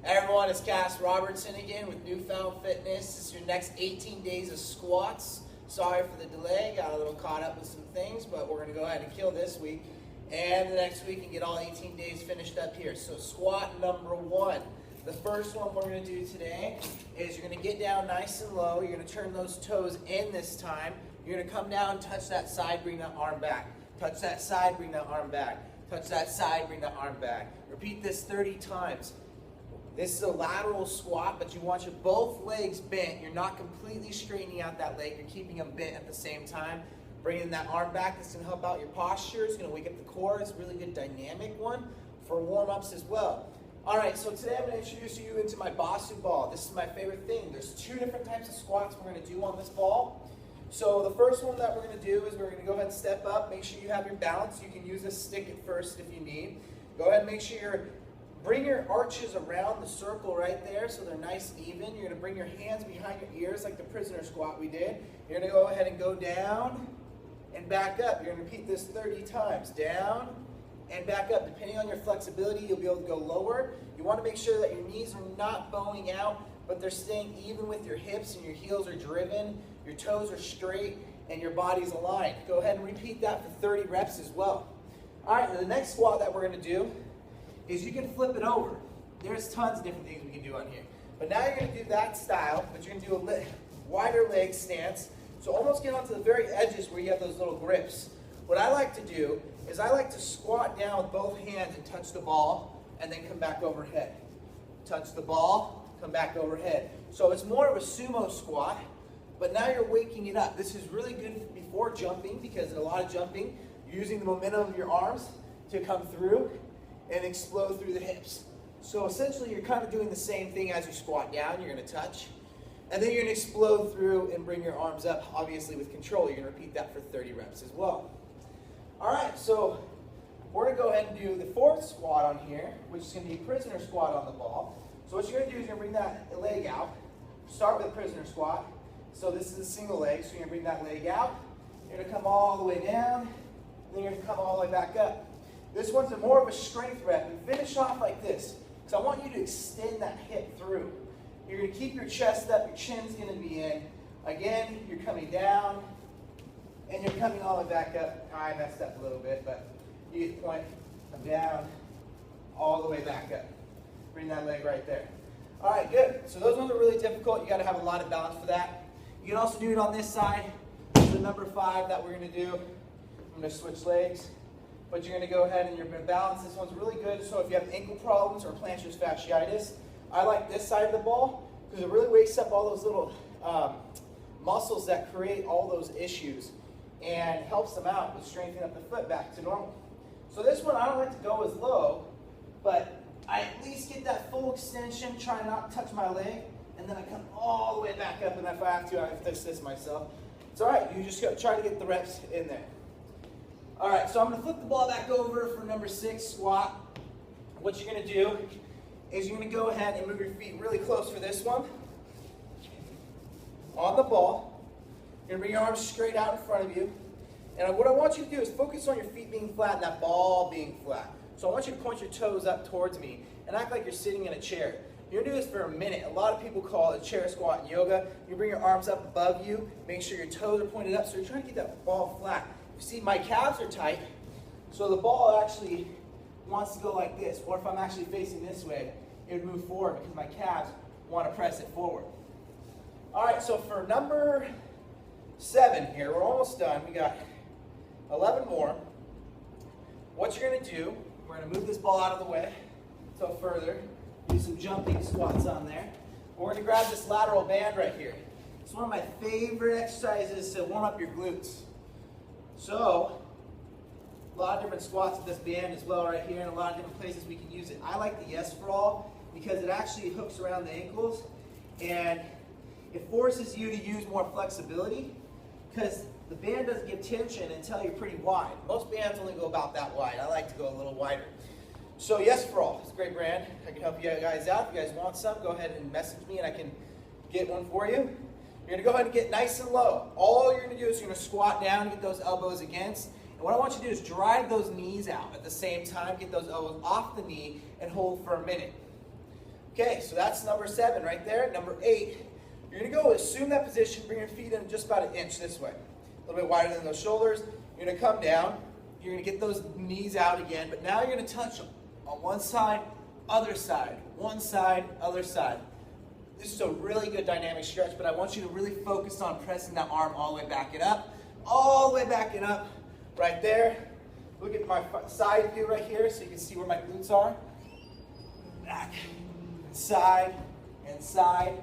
Hey everyone, it's Cass Robertson again with Newfound Fitness. This is your next 18 days of squats. Sorry for the delay, got a little caught up with some things, but we're going to go ahead and kill this week and the next week and get all 18 days finished up here. So squat number one. The first one we're going to do today is you're going to get down nice and low. You're going to turn those toes in this time. You're going to come down, touch that side, bring that arm back. Touch that side, bring that arm back. Touch that side, bring that arm back. Repeat this 30 times. This is a lateral squat, but you want your both legs bent. You're not completely straightening out that leg. You're keeping them bent at the same time. Bringing that arm back. This is going to help out your posture. It's going to wake up the core. It's a really good dynamic one for warm-ups as well. All right, so today I'm going to introduce you into my Bosu ball. This is my favorite thing. There's two different types of squats we're going to do on this ball. So the first one that we're going to do is we're going to go ahead and step up. Make sure you have your balance. You can use a stick at first if you need. Go ahead and make sure bring your arches around the circle right there so they're nice and even. You're going to bring your hands behind your ears like the prisoner squat we did. You're going to go ahead and go down and back up. You're going to repeat this 30 times. Down and back up. Depending on your flexibility, you'll be able to go lower. You want to make sure that your knees are not bowing out, but they're staying even with your hips and your heels are driven, your toes are straight, and your body's aligned. Go ahead and repeat that for 30 reps as well. All right, the next squat that we're going to do is you can flip it over. There's tons of different things we can do on here. But now you're going to do that style, but you're going to do a wider leg stance. So almost get onto the very edges where you have those little grips. What I like to do is I like to squat down with both hands and touch the ball and then come back overhead. Touch the ball, come back overhead. So it's more of a sumo squat, but now you're waking it up. This is really good before jumping because in a lot of jumping, you're using the momentum of your arms to come through and explode through the hips. So essentially you're kind of doing the same thing as you squat down. You're going to touch, and then you're going to explode through and bring your arms up, obviously with control. You're going to repeat that for 30 reps as well. All right, so we're going to go ahead and do the fourth squat on here, which is going to be prisoner squat on the ball. So what you're going to do is you're going to bring that leg out. Start with a prisoner squat. So this is a single leg, so you're going to bring that leg out. You're going to come all the way down, and then you're going to come all the way back up. This one's more of a strength rep. And finish off like this, because I want you to extend that hip through. You're going to keep your chest up, your chin's going to be in. Again, you're coming down, and you're coming all the way back up. I messed up a little bit, but you get the point. Come down, all the way back up. Bring that leg right there. All right, good. So those ones are really difficult. You got to have a lot of balance for that. You can also do it on this side. This is the number 5 that we're going to do. I'm going to switch legs. But you're going to go ahead and you're going to balance. This one's really good. So if you have ankle problems or plantar fasciitis, I like this side of the ball because it really wakes up all those little muscles that create all those issues and helps them out with strengthening up the foot back to normal. So this one, I don't like to go as low, but I at least get that full extension, try not to touch my leg, and then I come all the way back up, and if I have to, I fix this myself. It's all right. You just try to get the reps in there. All right, so I'm going to flip the ball back over for number 6 squat. What you're going to do is you're going to go ahead and move your feet really close for this one. On the ball, you're going to bring your arms straight out in front of you. And what I want you to do is focus on your feet being flat and that ball being flat. So I want you to point your toes up towards me and act like you're sitting in a chair. You're going to do this for a minute. A lot of people call it a chair squat in yoga. You bring your arms up above you. Make sure your toes are pointed up so you're trying to get that ball flat. You see, my calves are tight, so the ball actually wants to go like this. Or if I'm actually facing this way, it would move forward because my calves want to press it forward. All right, so for number 7 here, we're almost done. We got 11 more. What you're going to do, we're going to move this ball out of the way so further. Do some jumping squats on there. We're going to grab this lateral band right here. It's one of my favorite exercises to warm up your glutes. So, a lot of different squats with this band as well right here, and a lot of different places we can use it. I like the Yes for All because it actually hooks around the ankles and it forces you to use more flexibility because the band doesn't give tension until you're pretty wide. Most bands only go about that wide. I like to go a little wider. So Yes for All, it's a great brand. I can help you guys out. If you guys want some, go ahead and message me and I can get one for you. You're going to go ahead and get nice and low. All you're going to do is you're going to squat down, get those elbows against. And what I want you to do is drive those knees out at the same time. Get those elbows off the knee and hold for a minute. Okay, so that's number 7 right there. Number 8, you're going to go assume that position, bring your feet in just about an inch this way. A little bit wider than those shoulders. You're going to come down. You're going to get those knees out again, but now you're going to touch on one side, other side, one side, other side. This is a really good dynamic stretch, but I want you to really focus on pressing that arm all the way back and up. All the way back and up, right there. Look at my side view right here so you can see where my glutes are. Back, and side, and side.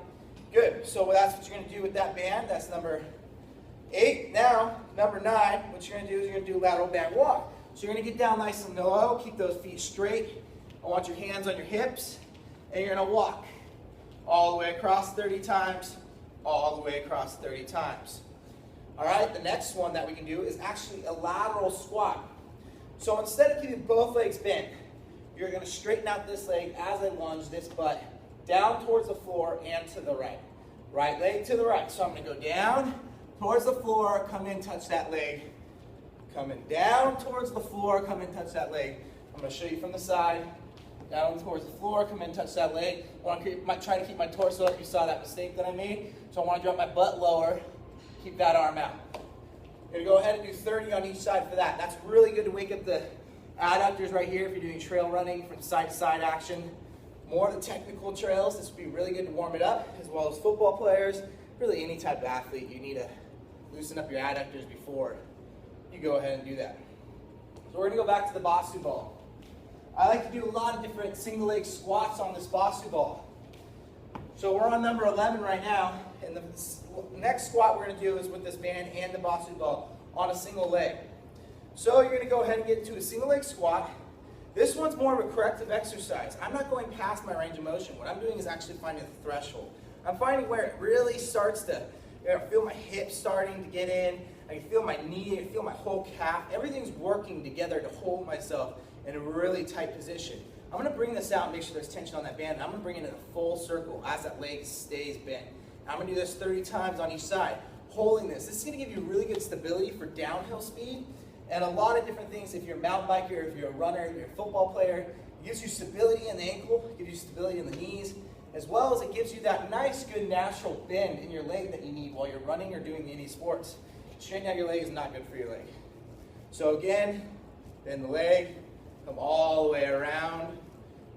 Good, so that's what you're going to do with that band. That's number 8. Now, number 9, what you're going to do is you're going to do lateral band walk. So you're going to get down nice and low, keep those feet straight. I want your hands on your hips, and you're going to walk all the way across 30 times, all the way across 30 times. All right, the next one that we can do is actually a lateral squat. So instead of keeping both legs bent, you're going to straighten out this leg as I lunge this butt down towards the floor and to the right. Right leg to the right. So I'm going to go down towards the floor, come in, touch that leg. Coming down towards the floor, come in, touch that leg. I'm going to show you from the side. Down towards the floor, come in, touch that leg. I want to try to keep my torso up. You saw that mistake that I made. So I want to drop my butt lower, keep that arm out. You're going to go ahead and do 30 on each side for that. That's really good to wake up the adductors right here if you're doing trail running from side to side action. More of the technical trails, this would be really good to warm it up, as well as football players, really any type of athlete. You need to loosen up your adductors before you go ahead and do that. So we're going to go back to the Bosu ball. I like to do a lot of different single leg squats on this Bosu ball. So we're on number 11 right now, and the next squat we're going to do is with this band and the Bosu ball on a single leg. So you're going to go ahead and get into a single leg squat. This one's more of a corrective exercise. I'm not going past my range of motion. What I'm doing is actually finding the threshold. I'm finding where it really starts to, I feel my hips starting to get in. I can feel my knee, I can feel my whole calf. Everything's working together to hold myself in a really tight position. I'm going to bring this out and make sure there's tension on that band. And I'm going to bring it in a full circle as that leg stays bent. I'm going to do this 30 times on each side, holding this. This is going to give you really good stability for downhill speed and a lot of different things. If you're a mountain biker, if you're a runner, if you're a football player, it gives you stability in the ankle, it gives you stability in the knees, as well as it gives you that nice, good, natural bend in your leg that you need while you're running or doing any sports. Straightening out your leg is not good for your leg. So again, bend the leg, come all the way around.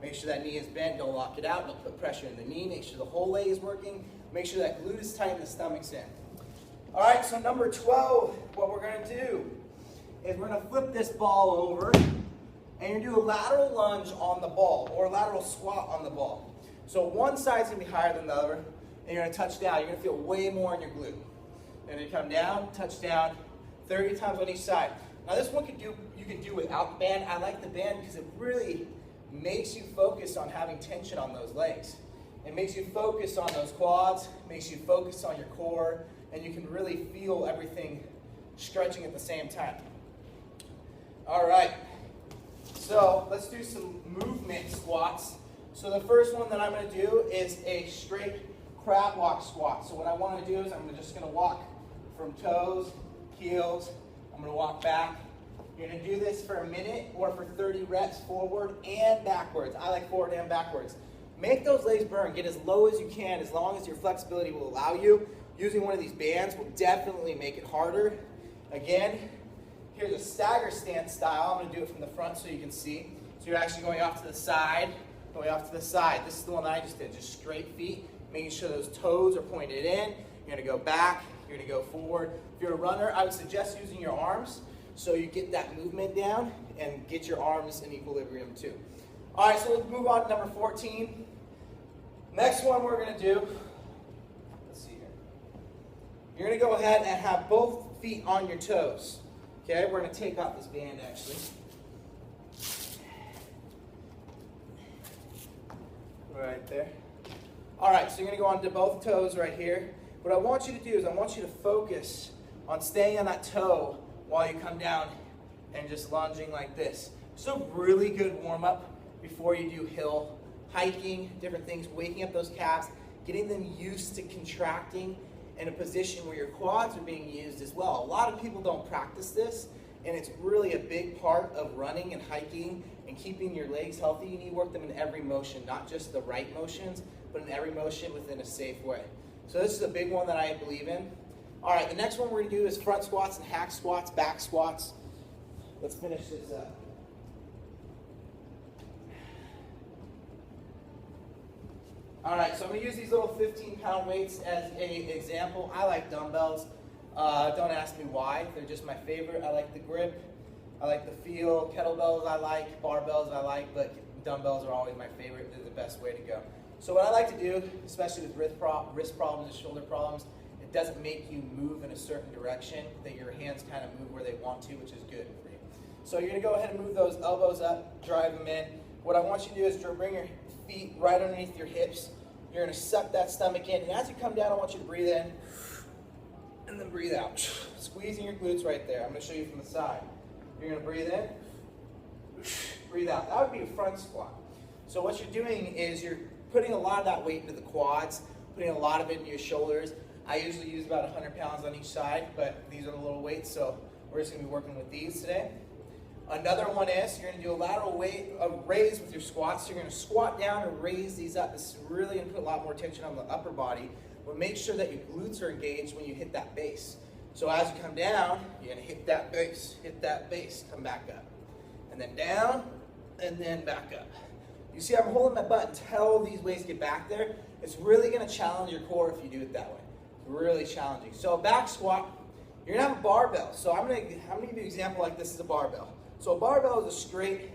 Make sure that knee is bent, don't lock it out, don't put pressure in the knee. Make sure the whole leg is working. Make sure that glute is tight and the stomach's in. All right, so number 12, what we're going to do is we're going to flip this ball over and you're going to do a lateral lunge on the ball or a lateral squat on the ball. So one side's going to be higher than the other and you're going to touch down. You're going to feel way more in your glute. And then come down, touch down, 30 times on each side. Now this one you can do without the band. I like the band because it really makes you focus on having tension on those legs. It makes you focus on those quads, makes you focus on your core, and you can really feel everything stretching at the same time. All right, so let's do some movement squats. So the first one that I'm going to do is a straight crab walk squat. So what I want to do is I'm just going to walk from toes, heels, I'm going to walk back. You're going to do this for a minute or for 30 reps forward and backwards. I like forward and backwards. Make those legs burn. Get as low as you can as long as your flexibility will allow you. Using one of these bands will definitely make it harder. Again, here's a stagger stance style. I'm going to do it from the front so you can see. So you're actually going off to the side, going off to the side. This is the one that I just did, just straight feet, making sure those toes are pointed in. You're going to go back, you're going to go forward. If you're a runner, I would suggest using your arms so you get that movement down and get your arms in equilibrium too. All right, so let's move on to number 14. Next one we're going to do, let's see here. You're going to go ahead and have both feet on your toes. Okay, we're going to take off this band actually. Right there. All right, so you're going to go onto both toes right here. What I want you to do is I want you to focus on staying on that toe while you come down and just lunging like this. So really good warm up before you do hill hiking, different things, waking up those calves, getting them used to contracting in a position where your quads are being used as well. A lot of people don't practice this, and it's really a big part of running and hiking and keeping your legs healthy. You need to work them in every motion, not just the right motions, but in every motion within a safe way. So this is a big one that I believe in. All right, the next one we're gonna do is front squats and hack squats, back squats. Let's finish this up. All right, so I'm gonna use these little 15-pound weights as an example. I like dumbbells. Don't ask me why, they're just my favorite. I like the grip, I like the feel. Kettlebells I like, barbells I like, but dumbbells are always my favorite. They're the best way to go. So what I like to do, especially with wrist problems and shoulder problems, it doesn't make you move in a certain direction, that your hands kind of move where they want to, which is good for you. So you're gonna go ahead and move those elbows up, drive them in. What I want you to do is bring your feet right underneath your hips. You're gonna suck that stomach in, and as you come down, I want you to breathe in, and then breathe out. Squeezing your glutes right there. I'm gonna show you from the side. You're gonna breathe in, breathe out. That would be a front squat. So what you're doing is you're putting a lot of that weight into the quads, putting a lot of it into your shoulders. I usually use about 100 pounds on each side, but these are the little weights, so we're just gonna be working with these today. Another one is you're gonna do a lateral raise with your squats. So you're gonna squat down and raise these up. This is really gonna put a lot more tension on the upper body, but make sure that your glutes are engaged when you hit that base. So as you come down, you're gonna hit that base, come back up. And then down, and then back up. You see I'm holding my butt until these weights get back there. It's really gonna challenge your core if you do it that way. Really challenging. So back squat, you're gonna have a barbell. So I'm gonna give you an example like this is a barbell. So a barbell is a straight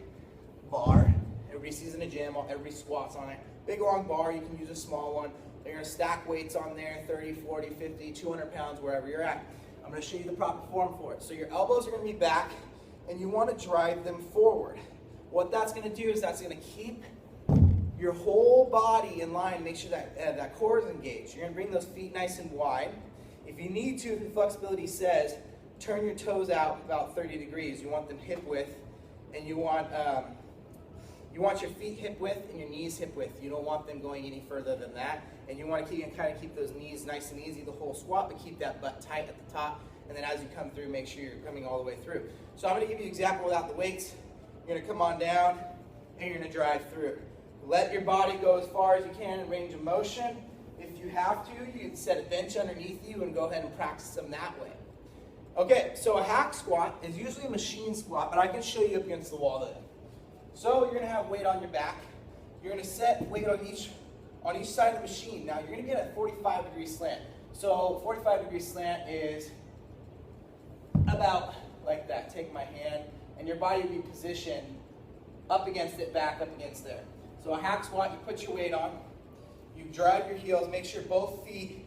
bar. Everybody sees in the gym, everybody squats on it. Big long bar, you can use a small one. You're gonna stack weights on there, 30, 40, 50, 200 pounds, wherever you're at. I'm gonna show you the proper form for it. So your elbows are gonna be back, and you wanna drive them forward. What that's gonna do is that's gonna keep your whole body in line, make sure that that core is engaged. You're gonna bring those feet nice and wide. If you need to, the flexibility says, turn your toes out about 30 degrees. You want them hip width, and you want your feet hip width and your knees hip width. You don't want them going any further than that. And you want to kind of keep those knees nice and easy the whole squat, but keep that butt tight at the top. And then as you come through, make sure you're coming all the way through. So I'm going to give you an example without the weights. You're going to come on down, and you're going to drive through. Let your body go as far as you can in range of motion. If you have to, you can set a bench underneath you and go ahead and practice them that way. Okay, so a hack squat is usually a machine squat, but I can show you up against the wall then. So you're going to have weight on your back. You're going to set weight on each side of the machine. Now you're going to get a 45-degree slant. So 45-degree slant is about like that. Take my hand, and your body will be positioned up against it, back up against there. So a hack squat, you put your weight on, you drive your heels, make sure both feet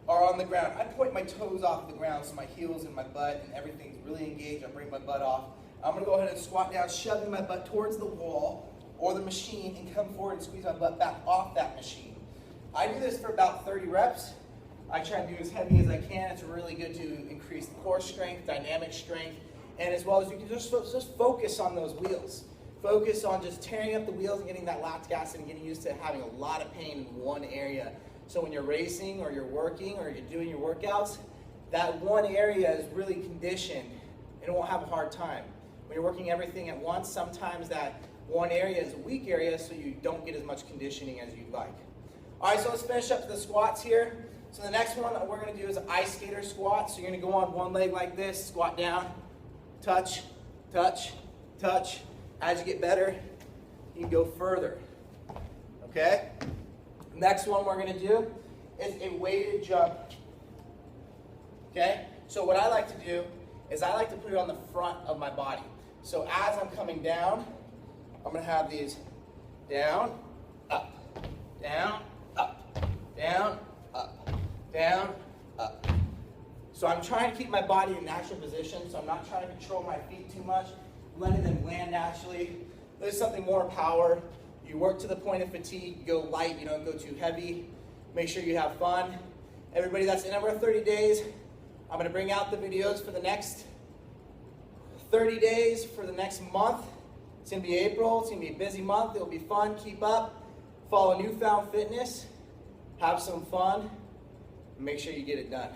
are on the ground. I point my toes off the ground so my heels and my butt and everything's really engaged. I bring my butt off. I'm going to go ahead and squat down, shoving my butt towards the wall or the machine, and come forward and squeeze my butt back off that machine. I do this for about 30 reps. I try to do as heavy as I can. It's really good to increase the core strength, dynamic strength, and as well as you can just focus on those wheels. Focus on just tearing up the wheels and getting that lactic acid and getting used to having a lot of pain in one area. So when you're racing or you're working or you're doing your workouts, that one area is really conditioned and it won't have a hard time. When you're working everything at once, sometimes that one area is a weak area, so you don't get as much conditioning as you'd like. All right, so let's finish up the squats here. So the next one that we're going to do is an ice skater squat. So you're going to go on one leg like this, squat down, touch, touch, touch. As you get better, you can go further. Okay? Next one we're going to do is a weighted jump. Okay? So what I like to do is I like to put it on the front of my body. So as I'm coming down, I'm going to have these down, up, down, up, down, up, down, up. So I'm trying to keep my body in natural position, so I'm not trying to control my feet too much, letting them land naturally. There's something more power. You work to the point of fatigue, you go light, you don't go too heavy. Make sure you have fun. Everybody, that's the number of 30 days. I'm going to bring out the videos for the next 30 days, for the next month. It's going to be April. It's going to be a busy month. It'll be fun. Keep up. Follow Newfound Fitness. Have some fun. Make sure you get it done.